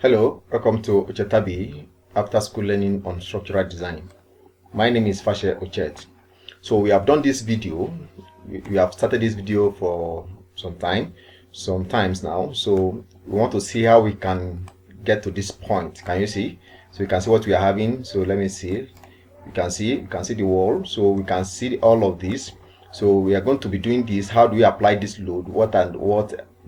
Hello, welcome to Ochetabi After School Learning on Structural Design. My name is Fashe Ochet. So we have done this video. We have started this video for sometimes now. So we want to see how we can get to this point. Can you see? So you can see what we are having. So let me see. You can see the wall. So we can see all of this. So we are going to be doing this. How do we apply this load? What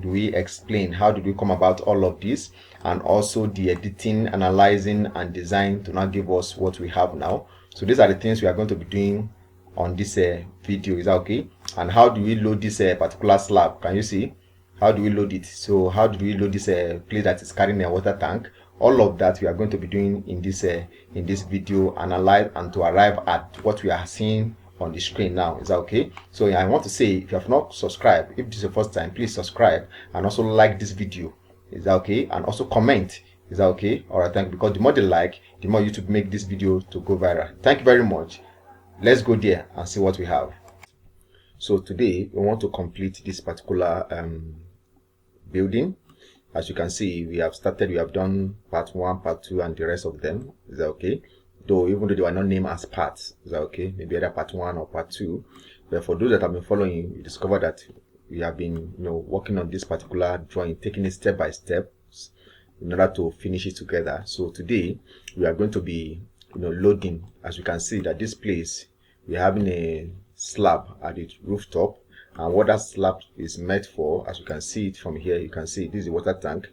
do we explain? How did we come about all of this? And also the editing, analyzing, and design to now give us what we have now. So these are the things we are going to be doing on this video. Is that okay? And how do we load this particular slab? Can you see? How do we load it? So how do we load this place that is carrying a water tank? All of that we are going to be doing in this video, analyze and to arrive at what we are seeing on the screen now. Is that okay? So I want to say, if you have not subscribed, if this is your first time, please subscribe and also like this video. Is that okay? And also comment. Is that okay? All right, thank you. Because the more they like, the more YouTube make this video to go viral. Thank you very much. Let's go there and see what we have. So today we want to complete this particular building. As you can see, we have started. We have done part 1, part 2, and the rest of them. Is that okay? Though even though they were not named as parts. Is that okay? Maybe either part 1 or part 2. But for those that have been following, you discover that we have been, working on this particular drawing, taking it step by step in order to finish it together. So today we are going to be, loading. As you can see that this place, we're having a slab at the rooftop, and what that slab is meant for, as you can see it from here, you can see this is a water tank.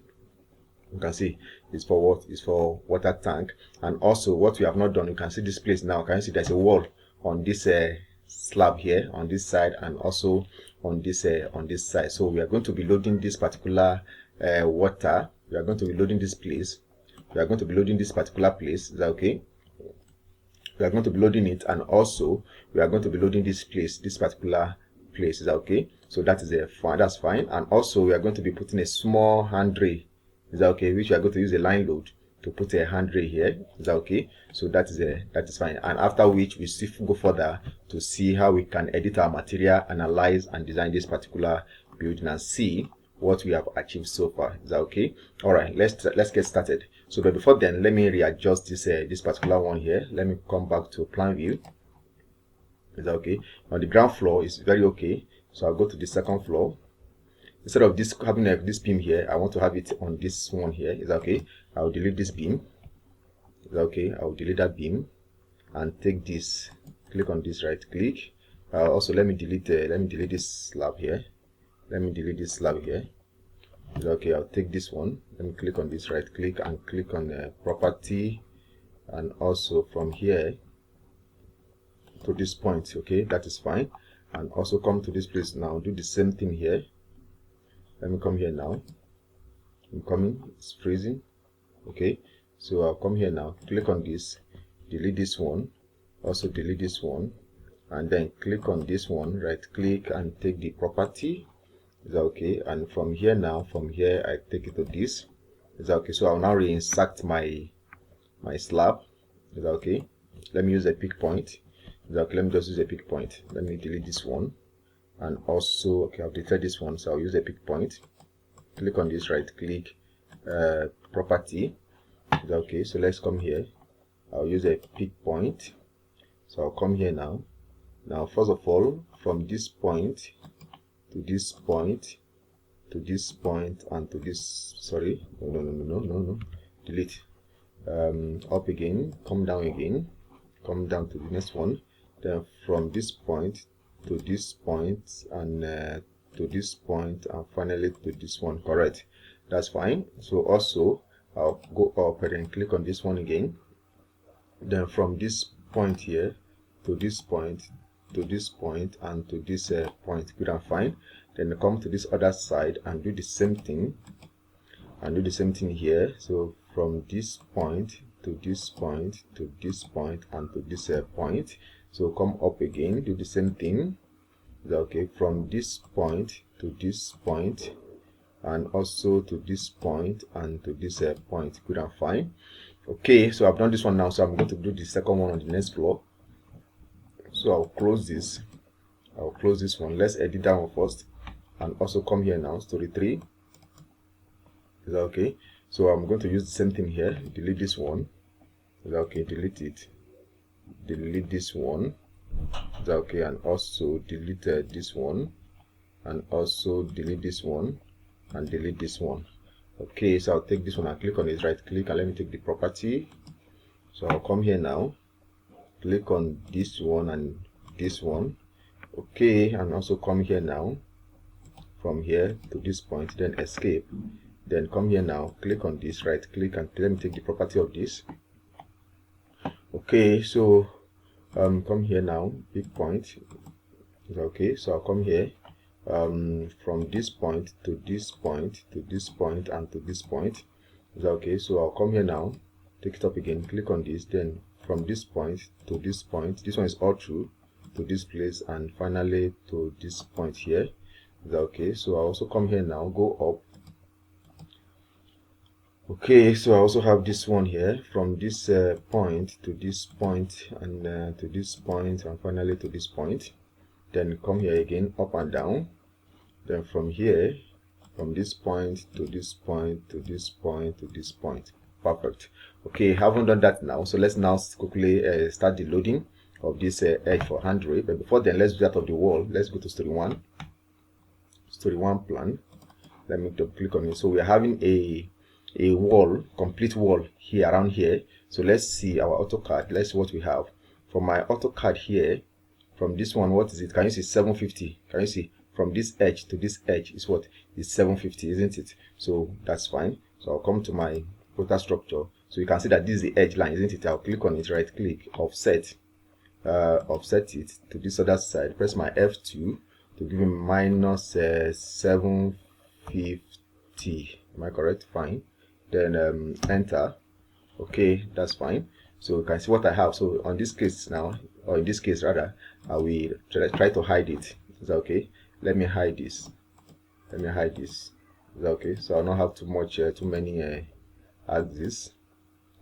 You can see it's for what? It's for water tank. And also what we have not done, you can see this place now. Can you see there's a wall on this slab here on this side, and also on this side. So we are going to be loading this particular water. We are going to be loading this place. We are going to be loading this particular place. Is that okay? We are going to be loading it, and also we are going to be loading this place, this particular place. Is that okay? So that is fine. That's fine. And also we are going to be putting a small handrail. Is that okay? Which we are going to use a line load to put a handrail here. Is that okay? So that is fine. And after which we still go further to see how we can edit our material, analyze and design this particular building, and see what we have achieved so far. Is that okay? All right, let's get started. So but before then, let me readjust this particular one here. Let me come back to plan view. Is that okay? On the ground floor is very okay. So I'll go to the second floor. Instead of this having this beam here, I want to have it on this one here. Is that okay? I'll delete this beam. Is that okay? I'll delete that beam and take this. Click on this, right click. Also let me delete this slab here. Let me delete this slab here. Is that okay? I'll take this one. Let me click on this, right click, and click on property, and also from here to this point. Okay, that is fine. And also come to this place now. Do the same thing here. Let me come here now. I'm coming. It's freezing. Okay, so I'll come here now. Click on this. Delete this one. Also delete this one, and then click on this one. Right click and take the property. Is that okay? And from here now, I take it to this. Is that okay? So I'll now reinsert my slab. Is that okay? Let me use a pick point. Is that okay? Let me just use a pick point. Let me delete this one, and also okay, I've deleted this one, so I'll use a pick point. Click on this, right click, property. Is that okay? So let's come here. I'll use a pick point. So I'll come here now. Now first of all, from this point to this point to this point and to this, sorry, no, delete. Up again, come down again, come down to the next one. Then from this point to this point, and to this point, and finally to this one. Correct, that's fine. So also I'll go up and click on this one again. Then from this point here to this point, to this point, and to this point. Good and fine. Then come to this other side and do the same thing, and do the same thing here. So from this point to this point to this point and to this point. So come up again, do the same thing. Okay, from this point to this point, and also to this point and to this point. Good and fine. Okay, so I've done this one now, so I'm going to do the second one on the next floor. So I'll close this. I'll close this one. Let's edit that one first, and also come here now. Story 3. Is that okay? So I'm going to use the same thing here. Delete this one. Is that okay? Delete it. Delete this one. Is that okay? And also delete this one, and also delete this one, and delete this one. Okay, so I'll take this one and click on it, right click, and let me take the property. So I'll come here now, click on this one and this one. Okay, and also come here now, from here to this point, then escape, then come here now, click on this, right click, and let me take the property of this. Okay, so come here now, big point. Okay, so I'll come here from this point to this point to this point and to this point. Okay, so I'll come here now, take it up again, click on this, then from this point to this point, this one is all through to this place, and finally to this point here. Okay, so I also come here now, go up. Okay, so I also have this one here, from this point to this point, and to this point, and finally to this point. Then come here again, up and down. Then from here, from this point to this point to this point to this point. Perfect. Okay, haven't done that now, so let's now quickly start the loading of this edge for handrail. But before then, let's do that of the wall. Let's go to story 1 plan. Let me double click on it. So we are having a wall, complete wall here, around here. So let's see our AutoCAD. Let's see what we have. From my AutoCAD here, from this one, what is it? Can you see 750? Can you see from this edge to this edge is what is 750, isn't it? So that's fine. So I'll come to my total structure. So you can see that this is the edge line, isn't it? I'll click on it, right click, offset it to this other side, press my F2 to give me minus 750. Am I correct? Fine. Then enter. Okay, that's fine. So you can see what I have. So on this case now, or in this case rather, I will try to hide it. Is that okay? Let me hide this. Let me hide this. Is that okay? So I'll not have too many axes.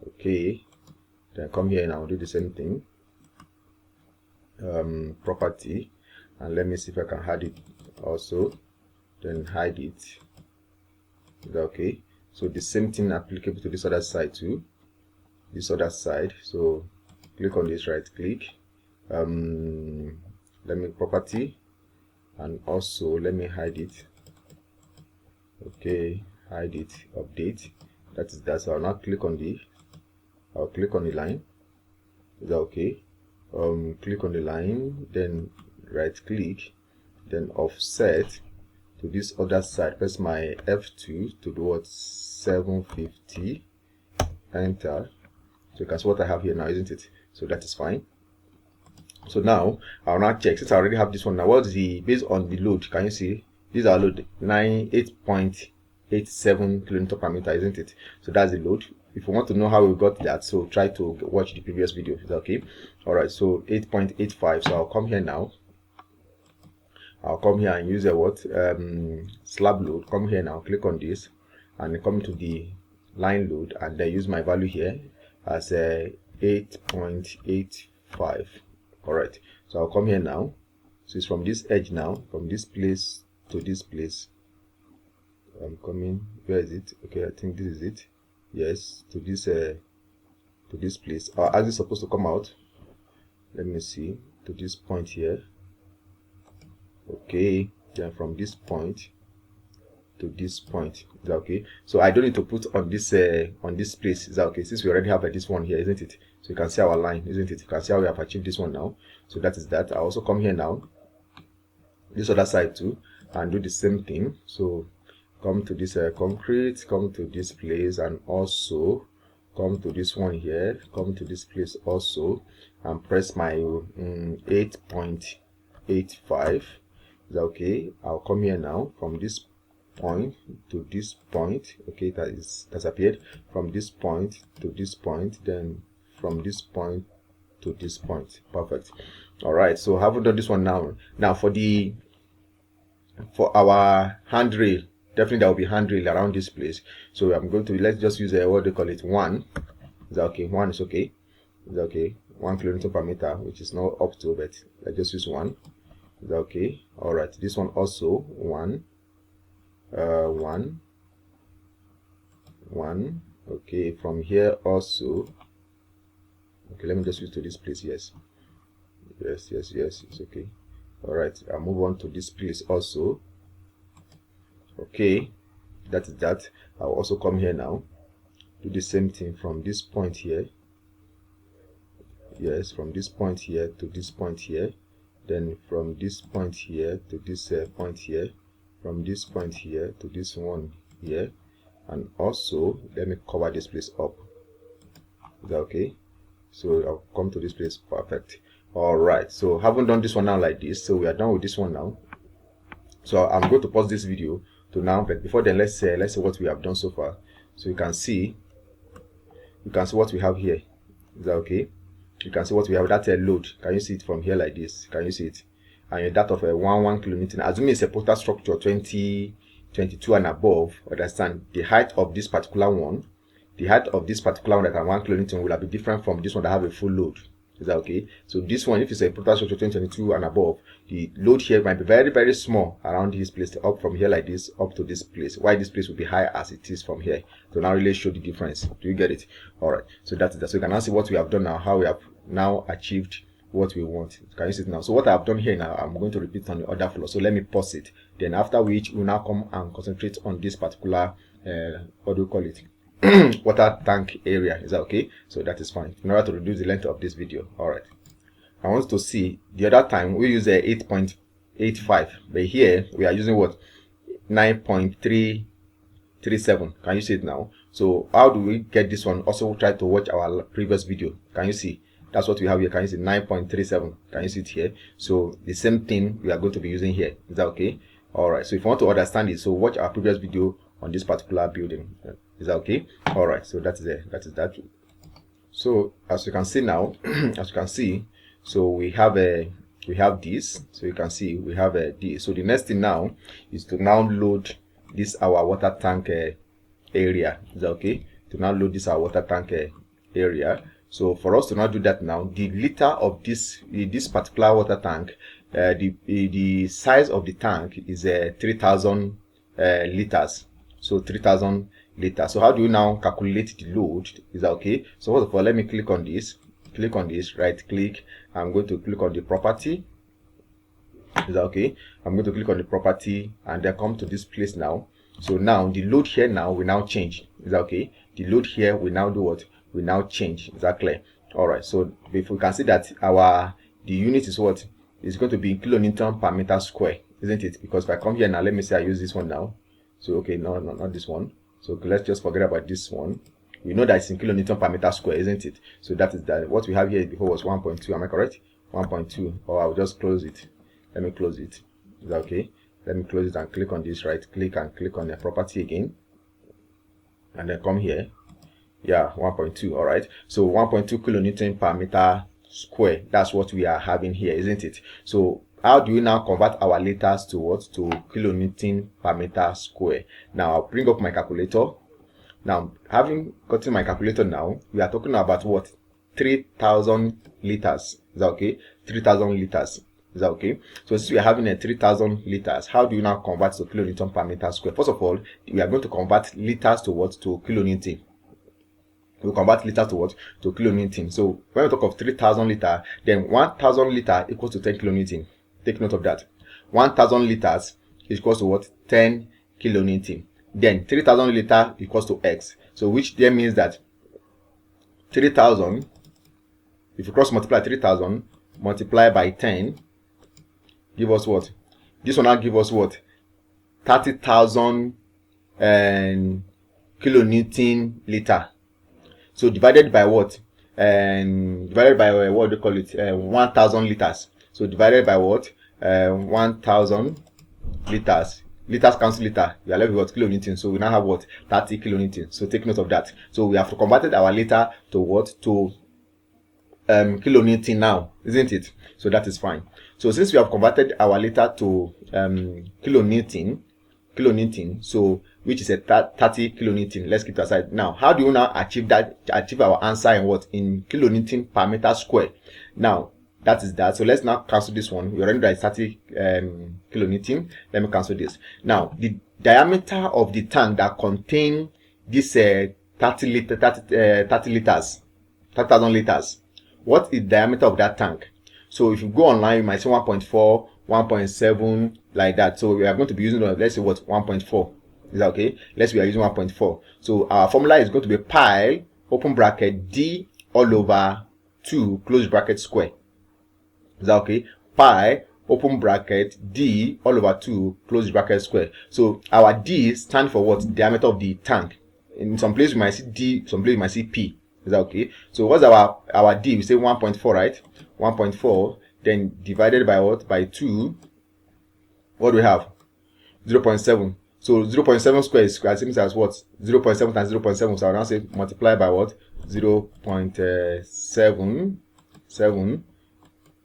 Okay. Then come here and I'll do the same thing. Property, and let me see if I can hide it also. Then hide it. Is that okay? So the same thing applicable to this other side too. This other side. So click on this, right click. Let me property, and also let me hide it. Okay, hide it, update. That is that. So I'll now click on the line. Is that okay? Click on the line, then right click, then offset to this other side, press my F2 to do what, 750, enter. So you can see what I have here now, isn't it? So that is fine. So now I'll now check, since I already have this one now, what is the, based on the load, can you see these are load 8.87 kilonewton per meter, isn't it? So that's the load. If you want to know how we got that, so try to watch the previous video. Is that okay? All right, so 8.85. So I'll come here now. I'll come here and use a slab load. Come here now, click on this, and come to the line load, and then use my value here as 8.85. all right, so I'll come here now. So it's from this edge now, from this place to this place. I'm coming, where is it? Okay, I think this is it. Yes, to this place. Our axis is supposed to come out. Let me see, to this point here. Okay, then from this point to this point. Is that okay? So I don't need to put on this place. Is that okay? Since we already have this one here, isn't it? So you can see our line, isn't it? You can see how we have achieved this one now. So that is that. I also come here now, this other side too, and do the same thing. So come to this concrete, come to this place, and also come to this one here, come to this place also, and press my 8.85. Is that okay? I'll come here now, from this point to this point. Okay, that's appeared. From this point to this point, then from this point to this point. Perfect. All right, so I haven't done this one now. Now for our handrail, definitely there will be handrail around this place. So I'm going to, let's just use what they call it, 1. Is that okay? 1 is okay. Is that okay? 1 kilonewton per meter, which is not up to, but let's just use 1. Is that okay? All right, this one also 1. 1. 1. Okay, from here also. Okay, let me just switch to this place. Yes, it's okay. All right, I'll move on to this place also. Okay, that is that. I'll also come here now, do the same thing from this point here. Yes, from this point here to this point here, then from this point here to this point here, from this point here to this one here, and also let me cover this place up. Is that okay? So I'll come to this place. Perfect. All right, so haven't done this one now like this, so we are done with this one now. So I'm going to pause this video to now, but before then, let's say what we have done so far. So you can see what we have here. Is that okay? You can see what we have, that load. Can you see it from here like this? Can you see it? And that of a 1 kilonewton. Assuming it's a portal structure 22 and above, understand the height of this particular one, the height of this particular one that are 1 kilonewton will be different from this one that have a full load. Is that okay? So this one, if it's a portal structure 2022 and above, the load here might be very, very small around this place, up from here like this up to this place. Why this place will be high as it is from here. So now really show the difference. Do you get it? All right. So that's that. So you can now see what we have done now, how we have now achieved what we want. Can you see it now? So what I've done here now, I'm going to repeat on the other floor. So let me pause it. Then after which we'll now come and concentrate on this particular what do we call it? Water tank area. Is that okay? So that is fine in order to reduce the length of this video. All right, I want to see the other time we use a 8.85, but here we are using what? 9.337. Can you see it now? So how do we get this one? Also try to watch our previous video. Can you see? That's what we have here. Can you see 9.37? Can you see it here? So the same thing we are going to be using here. Is that okay? All right, so if you want to understand it, so watch our previous video on this particular building. Is that okay? All right, so that is it. That is that. So as you can see now, as you can see, so we have this. So you can see we have this. So the next thing now is to now load this our water tank area. Is that okay? To now load this our water tank area. So for us to now do that now, the liter of this particular water tank, the size of the tank is 3,000 liters. So 3,000 liters. So how do you now calculate the load? Is that okay? So first of all, let me click on this. Click on this. Right click. I'm going to click on the property. Is that okay? I'm going to click on the property and then come to this place now. So now the load here now will now change. Is that okay? The load here will now do what? Will now change. Is that clear? All right. So if we can see that the unit is what? It's going to be kilonewton per meter square, isn't it? Because if I come here now, let me say I use this one now. So okay, no, not this one. So let's just forget about this one. We know that it's in kilonewton per meter square, isn't it? So that is that. What we have here before was 1.2. Am I correct? 1.2. Or I'll just close it. Let me close it. Is that okay? Let me close it and click on this. Right click and click on the property again, and then come here. Yeah, 1.2. All right. So 1.2 kilonewton per meter square. That's what we are having here, isn't it? So how do we now convert our liters to what? To kilonewton per meter square. Now I'll bring up my calculator. Now, having gotten my calculator now, we are talking about what? 3,000 liters. Is that okay? 3,000 liters. Is that okay? So since we are having a 3,000 liters, how do you now convert to kilonewton per meter square? First of all, we are going to convert liters to what? To kilonewton. We'll convert liters to what? To kilonewton. So when we talk of 3,000 liter, then 1,000 liter equals to 10 kilonewton. Take note of that. 1,000 liters is equals to what? 10 kilonewton. Then 3,000 liter equals to X. So which then means that 3,000, if you cross multiply 3,000 multiply by 10, give us what? This one now give us what? 30,000 kilonewton liter. So divided by what? Divided by what do you call it? 1,000 liters. So divided by what? 1,000 liters. Liters cancel liter. We are left with what? Kilonewton. So we now have what? 30 kilonewton. So take note of that. So we have converted our liter to what? To kilonewton now, isn't it? So that is fine. So since we have converted our liter to kilonewton, so which is a 30 kilonewton. Let's keep it aside. Now, how do you now achieve that? Achieve our answer in what? In kilonewton per meter square. Now, that is that. So let's now cancel this one. We already know that it's 30 kilonewton. Let me cancel this. Now, the diameter of the tank that contain this 30,000 liters, what is the diameter of that tank? So if you go online, you might say 1.4, 1.7, like that. So we are going to be using, let's say what, 1.4. Is that okay? Let's say we are using 1.4. So our formula is going to be pi, open bracket, d all over 2, close bracket, square. Is that okay? Pi, open bracket, d all over 2, close bracket, square. So our d stand for what? Diameter of the tank. In some place we might see d, some place we might see p. Is that okay? So what's our d? We say 1.4, right? 1.4, then divided by what? By 2. What do we have? 0.7. So 0.7 square is as same as what? 0.7 times 0.7. So I'll now say multiply by what? 0.77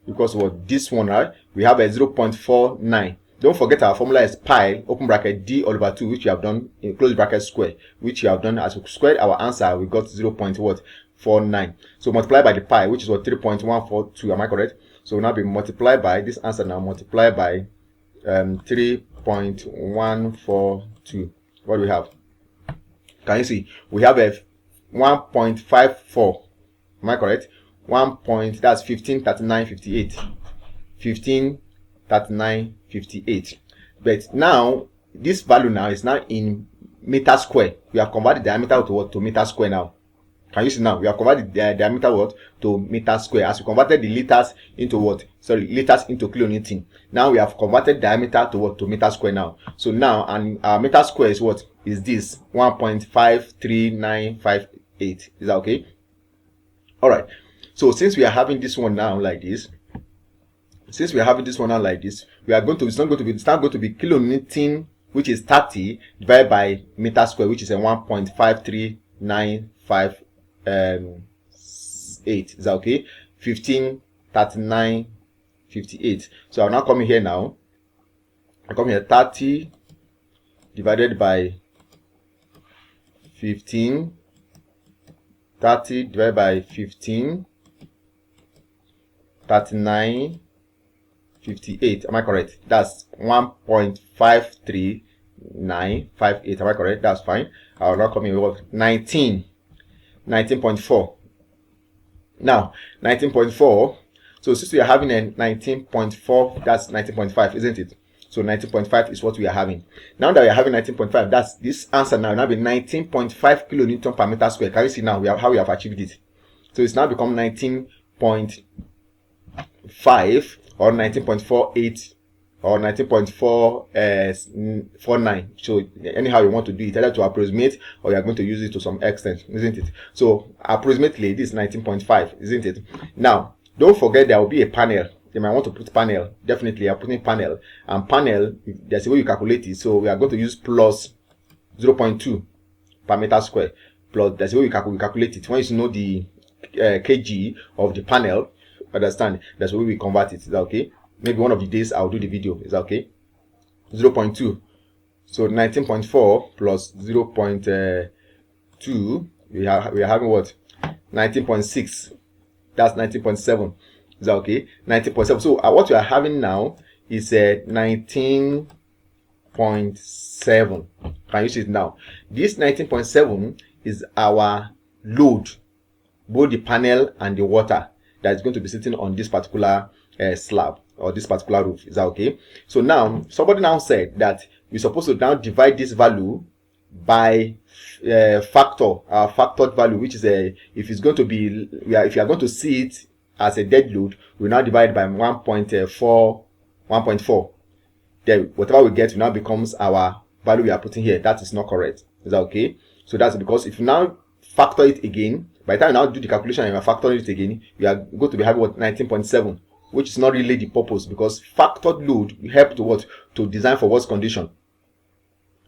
because what? This one, right? We have a 0.49. Don't forget our formula is pi, open bracket, d all over 2, which we have done in close bracket, square, which we have done as we squared our answer, we got 0.49. So multiply by the pi, which is what? 3.142. Am I correct? So now be multiplied by this answer now, multiply by 3.142. What do we have? Can you see? We have a 1.54. Am I correct? That's 1539.58. 1539.58. But now this value now is now in meter square. We have converted the diameter to what? To meter square now. Can you see now? We have converted the diameter what? To meter square. As we converted the liters into what? Sorry, liters into kilonewton. Now we have converted diameter to what? To meter square now. So now, and our meter square is what? Is this 1.53958. Is that okay? All right. So since we are having this one now like this, we are going to, it's not going to be kilonewton, which is 30 divided by meter square, which is a 1.53958. Is that okay? 1539.58. So I'll now come here now. I come here 30 divided by 15. 30 divided by 15. 39.58. Am I correct? That's 1.53958. Am I correct? That's fine. I'll now come here with 19.4. Now 19.4. So since we are having a 19.4, that's 19.5, isn't it? So 19.5 is what we are having. Now that we are having 19.5, that's this answer now be 19.5 kilonewton per meter square. Can you see now how we have achieved it? So it's now become 19.5 or 19.48 or 19.449. So anyhow you want to do it, either to approximate or you are going to use it to some extent, isn't it? So approximately this is 19.5, isn't it? Now don't forget there will be a panel. You might want to put panel. Definitely I'm putting panel, and panel, there's a way you calculate it. So we are going to use plus 0.2 per meter square. Plus there's a way we calculate it. Once you know the kg of the panel, understand, that's the way we convert it. Is that okay? Maybe one of the days I'll do the video. Is that okay? 0.2. So 19.4 plus 0.2, we are having what? 19.6. That's 19.7. Is that okay? 19.7. So what we are having now is 19.7. Can you see it now? This 19.7 is our load, both the panel and the water that is going to be sitting on this particular slab or this particular roof. Is that okay? So now somebody now said that we're supposed to now divide this value by factor, our factored value, which is if it's going to be, if you are going to see it as a dead load, we now divide by 1.4. Then whatever we get now becomes our value we are putting here. That is not correct. Is that okay? So that's because if you now factor it again, by the time you now do the calculation and you are factoring it again, we are going to be having what? 19.7, which is not really the purpose, because factored load will help to what? To design for worst condition.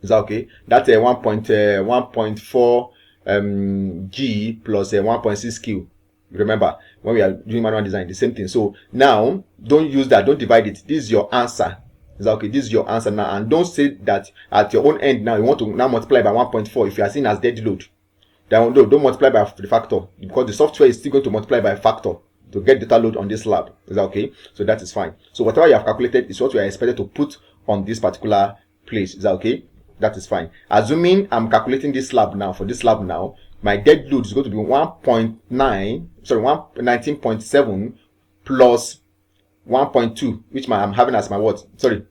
Is that okay? That's a 1.4 G plus a 1.6 Q. Remember, when we are doing manual design, the same thing. So now don't use that, don't divide it. This is your answer. Is that okay? This is your answer now, and don't say that at your own end now you want to now multiply by 1.4 if you are seen as dead load. Then don't multiply by the factor, because the software is still going to multiply by a factor to get data load on this slab. Is that okay? So that is fine. So whatever you have calculated is what we are expected to put on this particular place. Is that okay? that is fine. Assuming I'm calculating this slab now, for this slab now, my dead load is going to be 19.7 plus 1.2, which I'm having as my what? Sorry,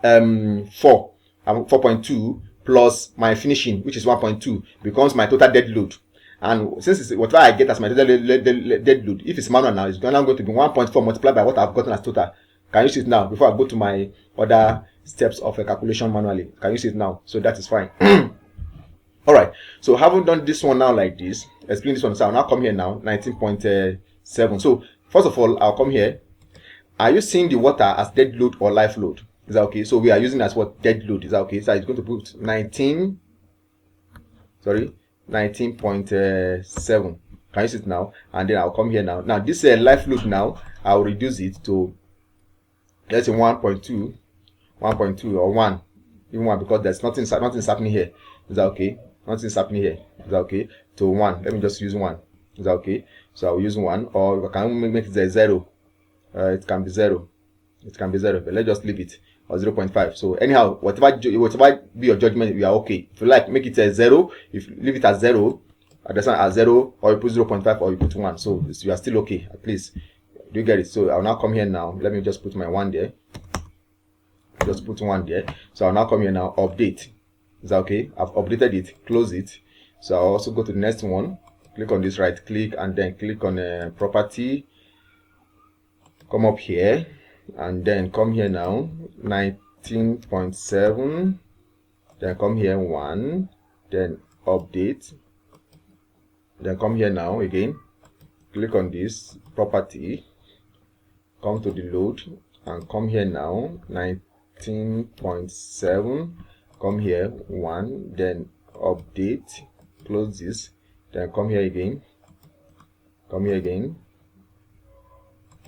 4.2 plus my finishing, which is 1.2, becomes my total dead load. And since it's whatever I get as my total dead load, if it's manual now, it's now going to be 1.4 multiplied by what I've gotten as total. Can you see it now? Before I go to my other steps of a calculation manually, can you see it now? So that is fine. All right. So having done this one now like this, explain this one. So I'll now come here now, 19.7. So first of all, I'll come here. Are you seeing the water as dead load or life load? Is that okay? So we are using as what? Dead load. Is that okay? So it's going to put 19.7. Can you see it now? And then I'll come here now. Now this life load now, I'll reduce it to, let's say 1.2 or 1, even 1, because there's nothing's happening here. Is that okay? Nothing's happening here. Is that okay? To 1. Let me just use 1. Is that okay? So I'll use 1, or I can make it a 0. It can be 0. It can be 0, but let's just leave it, or 0.5. So anyhow, whatever be your judgment, we are okay. If you like, make it a 0. If you leave it at 0, understand, as 0, or you put 0.5, or you put 1. So you are still okay, at least. Do you get it? So I'll now come here now. Let me just put my 1 there. Just put 1 there. So I'll now come here now, update. Is that okay? I've updated it, close it. So I'll also go to the next one, click on this, right click, and then click on property. Come up here, and then come here now, 19.7. Then come here 1, then update. Then come here now again, click on this property, come to the load, and come here now, 19.7. Come here 1, then update, close this, then come here again, come here again,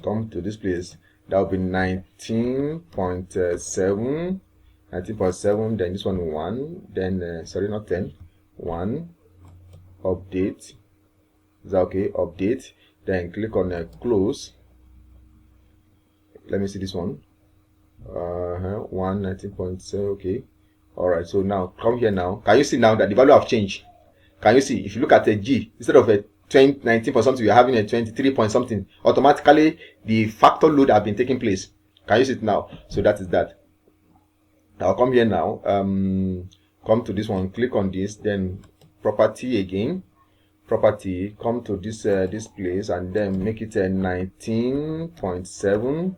come to this place. That will be 19.7, 19.7. Then this one 1, then sorry, not 10, 1, update. Is that okay? Update. Then click on close. Let me see this one. 19.7. Okay. All right. So now come here now. Can you see now that the value have changed? Can you see? If you look at a G, instead of a 19 point something, we are having a 23 point something. Automatically, the factor load have been taking place. Can you see it now? So that is that. I'll come here now. Come to this one. Click on this. Then property again. Property. Come to this this place, and then make it a 19.7.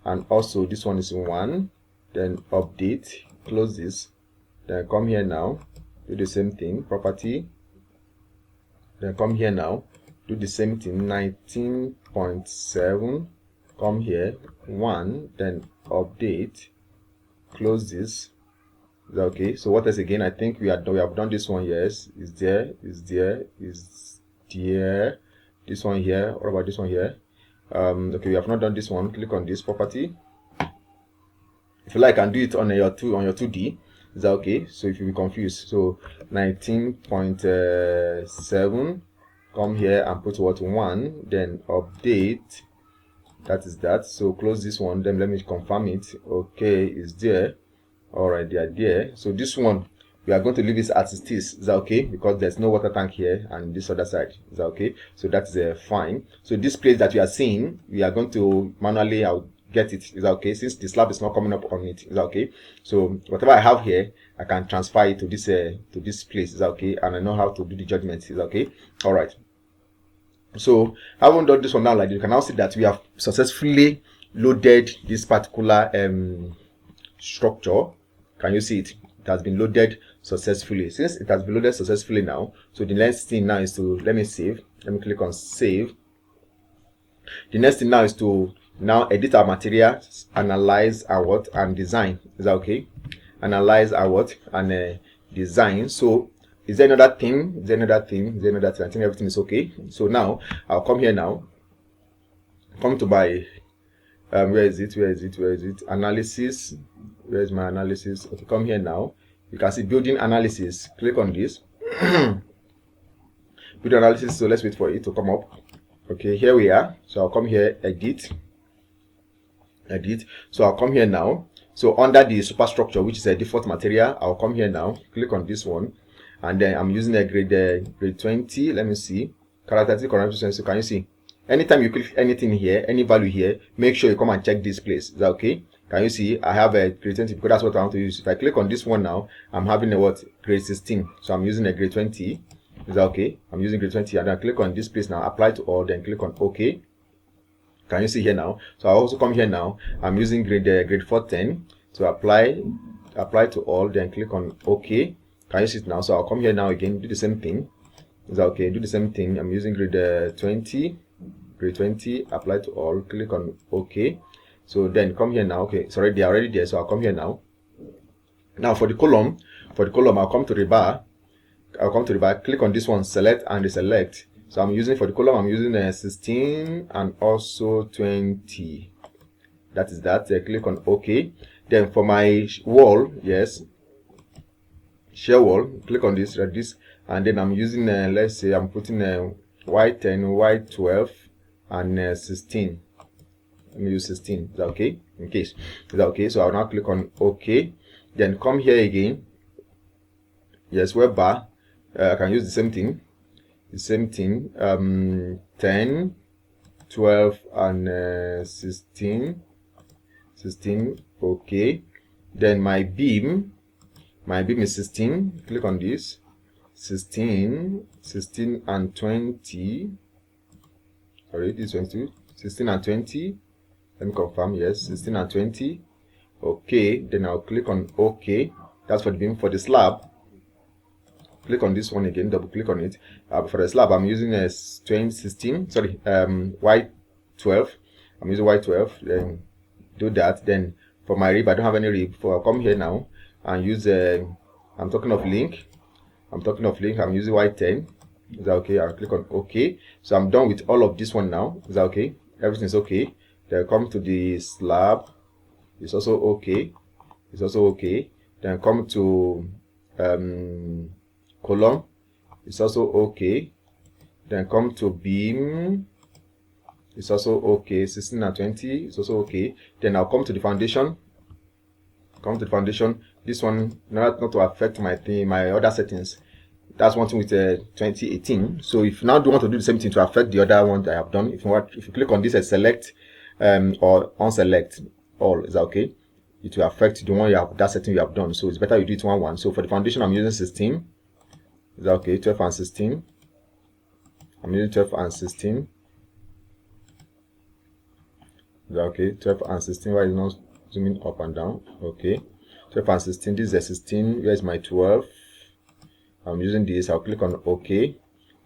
And also this one is 1. Then update. Close this. Then come here now. Do the same thing. Property. Then come here now, do the same thing, 19.7, come here, 1, then update, close this. Okay, so what else again? I think we have done this one. Yes, is there. This one here. What about this one here? Okay, we have not done this one. Click on this property. If you like, I can do it on your 2D. Is that okay? So if you be confused, so 19.7, come here and put what 1, then update. That is that. So close this one. Then let me confirm it. Okay, is there. All right, they are there. So this one we are going to leave it as it is. Is that okay? Because there's no water tank here and this other side. Is that okay? So that's fine. So this place that we are seeing, we are going to manually get it. Is that okay? Since the slab is not coming up on it. Is that okay? So whatever I have here, I can transfer it to this place. Is that okay? And I know how to do the judgment. Is that okay? All right. So having done this one now, like you can now see that we have successfully loaded this particular structure. Can you see it? It has been loaded successfully. Since it has been loaded successfully now, so the next thing now is to let me save. Let me click on save. The next thing now is to now edit our material, analyze our what, and design. Is that okay? Analyze our what and design. So is there another thing? Is there another thing? Is there another thing? I think everything is okay. So now I'll come here now. Come to my where is it? Analysis. Where is my analysis? Okay, come here now. You can see building analysis. Click on this. Build analysis. So let's wait for it to come up. Okay, here we are. So I'll come here, edit. So I'll come here now. So under the superstructure, which is a default material, I'll come here now, click on this one, and then I'm using a grade 20. Let me see, characteristic connection. So can you see, anytime you click anything here, any value here, make sure you come and check this place. Is that okay? Can you see I have a grade 20 because that's what I want to use. If I click on this one now, I'm having a what, grade 16. So I'm using a grade 20. Is that okay? I'm using grade 20, and then I click on this place now, apply to all, then click on OK. Can you see here now? So I also come here now, I'm using grade 410. So apply to all, then click on OK. Can you see it now? So I'll come here now again, do the same thing. Is that okay? Do the same thing. I'm using grade 20, apply to all, click on OK. So then come here now. Okay, sorry, they're already there. So I'll come here now. Now for the column, I'll come to the bar. Click on this one, select and deselect. So I'm using, for the column, I'm using 16 and also 20. That is that. Click on OK. Then for my wall, yes, shear wall, click on this, and then I'm using, let's say I'm putting Y10, Y12, and 16. Let me use 16. Is that okay? In case. Is that okay? So I'll now click on OK. Then come here again. Yes, web bar. I can use the same thing. 10, 12, and 16. Okay. Then my beam is 16. Click on this. 16 and 20. Sorry, this is 22. 16 and 20. Let me confirm. Yes, 16 and 20. Okay. Then I'll click on OK. That's for the beam. For the slab, click on this one again, double click on it. For the slab, I'm using a Y12. I'm using Y12. Then do that. Then for my rib, I don't have any rib. I'll come here now and use I'm talking of link. I'm using Y10. Is that okay? I'll click on OK. So I'm done with all of this one now. Is that okay? Everything's okay. Then come to the slab. It's also okay. Then come to column. It's also okay. Then come to beam. It's also okay. 16 and 20. It's also okay. Then I'll come to the foundation. This one, not to affect my other settings. That's one thing with 2018. So if now do want to do the same thing to affect the other one that I have done, if you click on this and select or unselect all, is that okay? It will affect the one that setting you have done. So it's better you do it one. So for the foundation, I'm using 16. Is that okay? 12 and 16. I'm using 12 and 16. Is that okay? 12 and 16. Why is it not zooming up and down? Okay. 12 and 16. This is a 16. Where is my 12? I'm using this. I'll click on OK.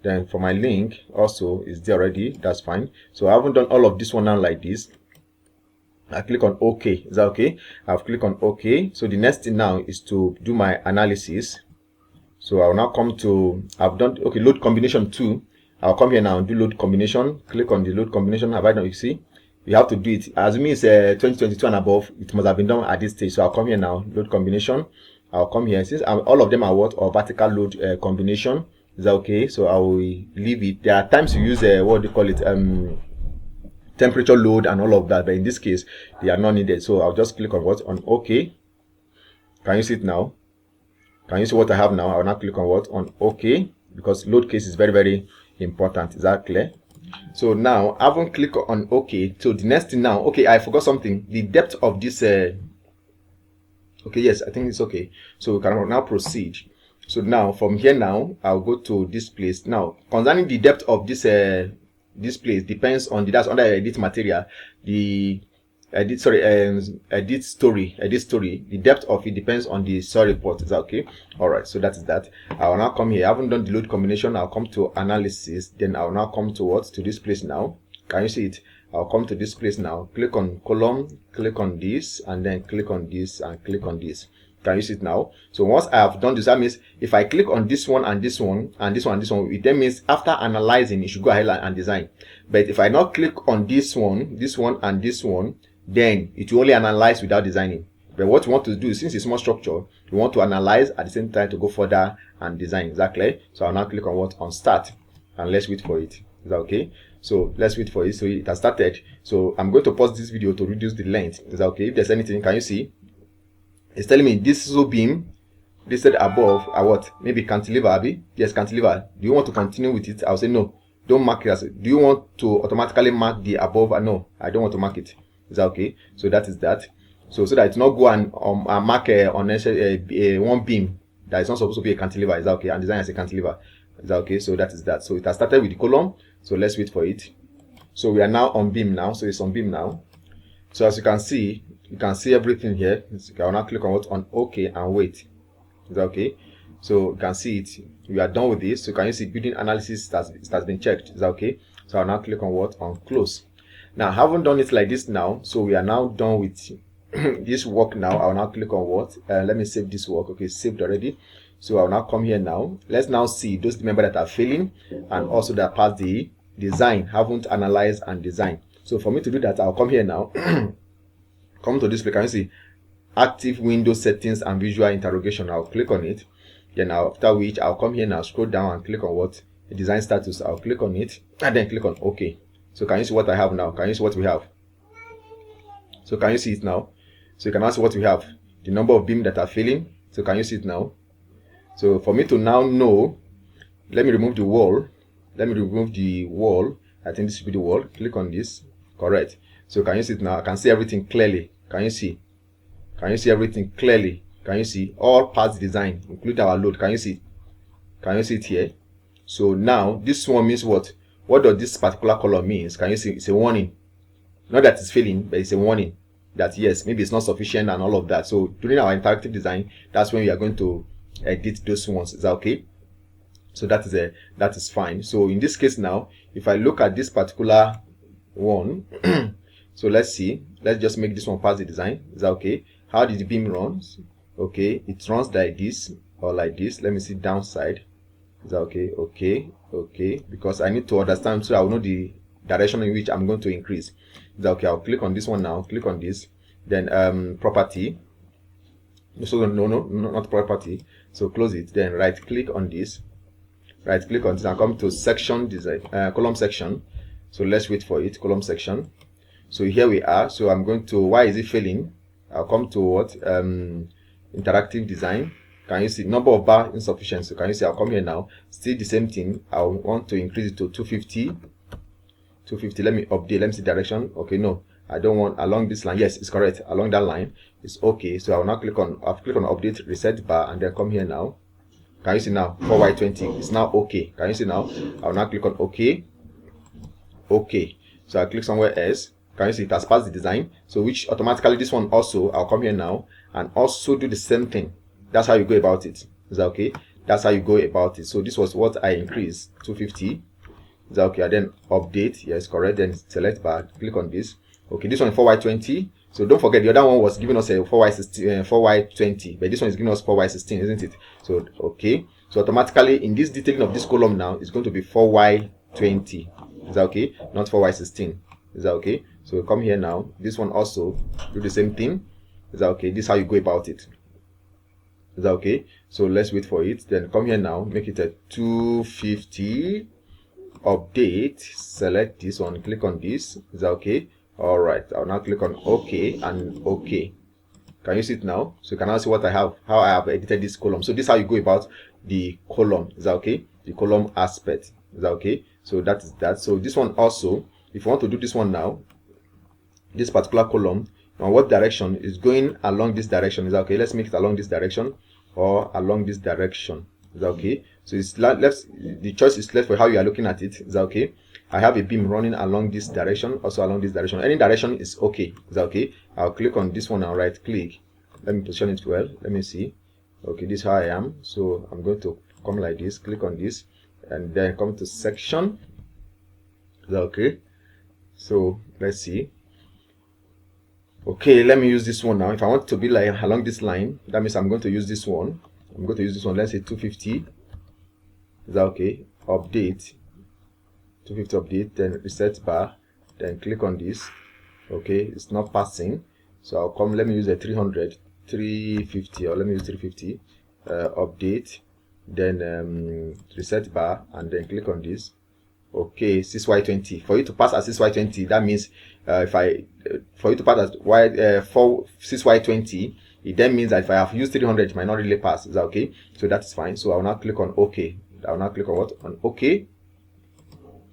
Then for my link, also is there already. That's fine. So I haven't done all of this one now like this. I click on OK. Is that okay? I've clicked on OK. So the next thing now is to do my analysis. So I'll now come to, I've done, okay, load combination 2. I'll come here now and do load combination. Click on the load combination. Have I done? You see, you have to do it. Assuming it's 2022 and above, it must have been done at this stage. So I'll come here now, load combination. I'll come here. Since all of them are what? Or vertical load combination. Is that okay? So I will leave it. There are times you use what do you call it? Temperature load and all of that, but in this case they are not needed. So I'll just click on what? On OK. Can you see it now? Can you see what I have now? I'll now click on what? On OK, because load case is very, very important. Is that clear? So now I haven't clicked on OK. So the next thing now, okay, I forgot something. The depth of this okay, yes, I think it's okay. So we can now proceed. So now from here now I'll go to this place. Now concerning the depth of this place depends on that's under edit material, the edit story. The depth of it depends on the soil report. Is that okay? All right, so that is that. I will now come here. I haven't done the load combination. I'll come to analysis. Then I'll now come to what? To this place now. Can you see it? I'll come to this place now. Click on column. Click on this, and then click on this, and click on this. Can you see it now? So once I have done this, that means if I click on this one and this one and this one and this one, it then means after analyzing, you should go ahead and design. But if I not click on this one and this one, then it will only analyze without designing. But what you want to do, since it's more structure, you want to analyze at the same time to go further and design. Exactly. So I'll now click on what? On start, and let's wait for it. Is that okay? So let's wait for it. So it has started. So I'm going to pause this video to reduce the length. Is that okay? If there's anything, can you see? It's telling me this is beam listed above are what? Maybe cantilever, Abby? Yes, cantilever. Do you want to continue with it? I'll say no. Don't mark it as. Do you want to automatically mark the above? No, I don't want to mark it. Is that okay? So that is that. So that it's not go and mark on one beam that is not supposed to be a cantilever. Is that okay? And design as a cantilever. Is that okay? So that is that. So it has started with the column. So let's wait for it. So we are now on beam now. So it's on beam now. So as you can see everything here. So I will now click on what? On OK and wait. Is that okay? So you can see it. We are done with this. So can you see building analysis has been checked? Is that okay? So I'll now click on what? On close. Now I haven't done it like this now. So we are now done with this work now. I'll now click on what? Let me save this work. Okay, saved already. So I'll now come here now. Let's now see those members that are failing and also that pass the design, haven't analyzed and designed. So for me to do that, I'll come here now. Come to display. Can you see active window settings and visual interrogation? I'll click on it. Then after which I'll come here now, scroll down and click on what? Design status. I'll click on it and then click on OK. So can you see what I have now? Can you see what we have? So can you see it now? So you can ask what we have. The number of beams that are failing. So can you see it now? So for me to now know, let me remove the wall. Let me remove the wall. I think this should be the wall. Click on this. Correct. So can you see it now? I can see everything clearly. Can you see? Can you see everything clearly? Can you see all parts design, including our load? Can you see? Can you see it here? So now this one means what? What does this particular color means? Can you see? It's a warning. Not that it's failing, but it's a warning that yes, maybe it's not sufficient and all of that. So during our interactive design, that's when we are going to edit those ones. Is that okay? So that is fine. So in this case now, if I look at this particular one, so let's see. Let's just make this one pass the design. Is that okay? How did the beam runs? Okay, it runs like this or like this. Let me see downside. Is that okay? Okay. Because I need to understand so I will know the direction in which I'm going to increase. Is that okay? I'll click on this one now. Click on this. Then property. So no, not property. So close it. Then right click on this. Right click on this and come to section design, column section. So let's wait for it. Column section. So here we are. So I'm going to, why is it failing? I'll come to what? Interactive design. Can you see number of bar insufficient? So can you see? I'll come here now. Still the same thing. I want to increase it to 250. 250. Let me update. Let me see direction. Okay, no, I don't want along this line. Yes, it's correct. Along that line, it's okay. So I will now click on. I'll click on update reset bar and then come here now. Can you see now? 4y20. It's now okay. Can you see now? I will now click on OK. Okay. So I click somewhere else. Can you see it has passed the design? So which automatically this one also, I'll come here now and also do the same thing. That's how you go about it. Is that okay? That's how you go about it. So this was what I increased, 250. Is that okay? And then update. Yes, correct. Then select bar. Click on this. Okay, this one is 4y20. So don't forget the other one was giving us a 4y16, 4y20, but this one is giving us 4y16, isn't it? So okay. So automatically in this detailing of this column now, it's going to be 4y20. Is that okay? Not 4y16. Is that okay? So come here now. This one also do the same thing. Is that okay? This is how you go about it. Is that okay? So let's wait for it. Then come here now. Make it a 250. Update. Select this one. Click on this. Is that okay? All right. I'll now click on OK and OK. Can you see it now? So you can now see what I have, how I have edited this column. So this is how you go about the column. Is that okay? The column aspect. Is that okay? So that is that. So this one also, if you want to do this one now, this particular column, on what direction is going along this direction? Is that okay? Let's make it along this direction or along this direction. Is that okay? So it's left. The choice is left for how you are looking at it. Is that okay? I have a beam running along this direction, also along this direction. Any direction is okay. Is that okay? I'll click on this one and right click. Let me position it well. Let me see. Okay, this is how I am. So I'm going to come like this, click on this, and then come to section. Is that okay? So let's see. Okay, let me use this one now. If I want to be like along this line, that means I'm going to use this one. I'm going to use this one. Let's say 250. Is that okay? Update. 250 update, then reset bar, then click on this. Okay, it's not passing. So I'll come, let me use a 350, or let me use 350. Update, then reset bar, and then click on this. Okay, 6y20. For you to pass at 6y20, that means for you to pass at 6y20, it then means that if I have used 300, it might not really pass. Is that okay? So that's fine. So I will now click on OK. I will now click on what? On OK.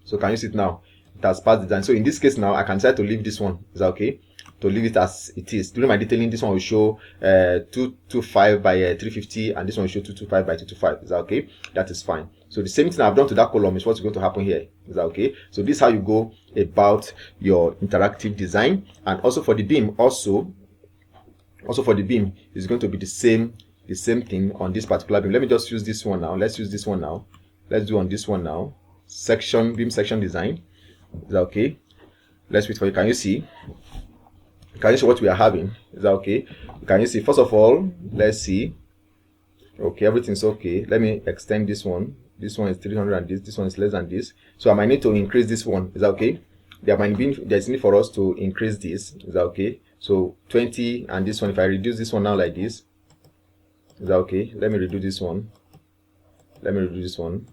So can you see it now? It has passed design. So in this case now, I can decide to leave this one. Is that okay? To leave it as it is. During my detailing, this one will show 225 by 350, and this one will show 225 by 225. Is that okay? That is fine. So the same thing I've done to that column is what's going to happen here. Is that okay? So this is how you go about your interactive design. And also for the beam, also for the beam, is going to be the same thing on this particular beam. Let me just use this one now. Let's use this one now. Let's do on this one now. Beam section design. Is that okay? Let's wait for you. Can you see? Can you see what we are having? Is that okay? Can you see? First of all, let's see. Okay, everything's okay. Let me extend this one. This one is 300 and this one is less than this. So I might need to increase this one. Is that okay? There's need for us to increase this. Is that okay? So 20 and this one, if I reduce this one now like this, is that okay? Let me reduce this one. Let me reduce this one.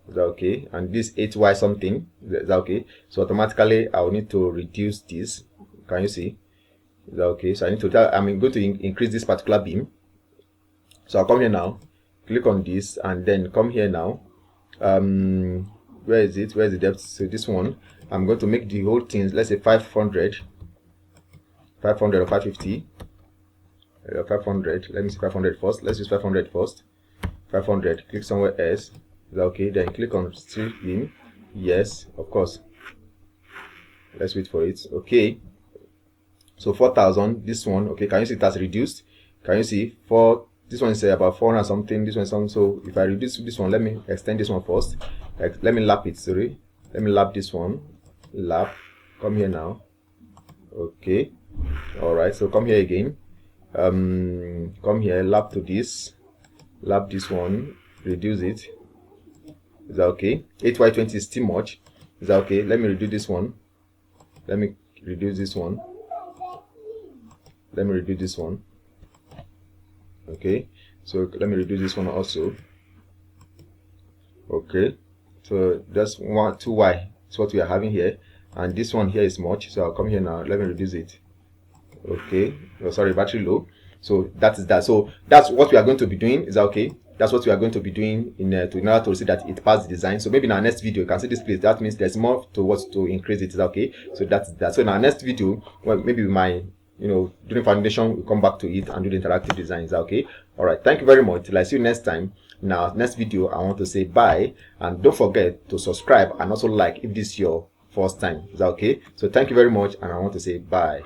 Is that okay? And this 8y something. Is that okay? So automatically I will need to reduce this. Can you see? Is that okay? So I need to I'm going to increase this particular beam. So I'll come here now, click on this, and then come here now. Where is it? Where is the depth? So this one, I'm going to make the whole thing, let's say 500 or 550. 500. Let me see 500 first. Let's use 500 first. 500. Click somewhere else. Is that okay? Then click on strip beam. Yes, of course. Let's wait for it. Okay. So 4,000. This one. Okay. Can you see it has reduced? Can you see? This one is about 400 something. This one is something. So if I reduce this one, let me extend this one first. Let me lap it. Sorry. Let me lap this one. Lap. Come here now. Okay. All right. So come here again. Come here. Lap to this. Lap this one. Reduce it. Is that okay? 8y20 is too much. Is that okay? Let me reduce this one. Let me reduce this one. Let me reduce this one. Okay. So let me reduce this one also. Okay. So that's 2y. That's what we are having here. And this one here is much. So I'll come here now. Let me reduce it. Okay. Oh, sorry, battery low. So that is that. So that's what we are going to be doing. Is that okay? That's what we are going to be doing in order to see that it passed the design. So maybe in our next video, you can see this place. That means there's more to what to increase it. Is that okay? So that's that. So in our next video, well, maybe we might, during foundation, we'll come back to it and do the interactive design. Is that okay? All right. Thank you very much. Till I see you next time. In our next video, I want to say bye, and don't forget to subscribe and also like if this is your first time. Is that okay? So thank you very much, and I want to say bye.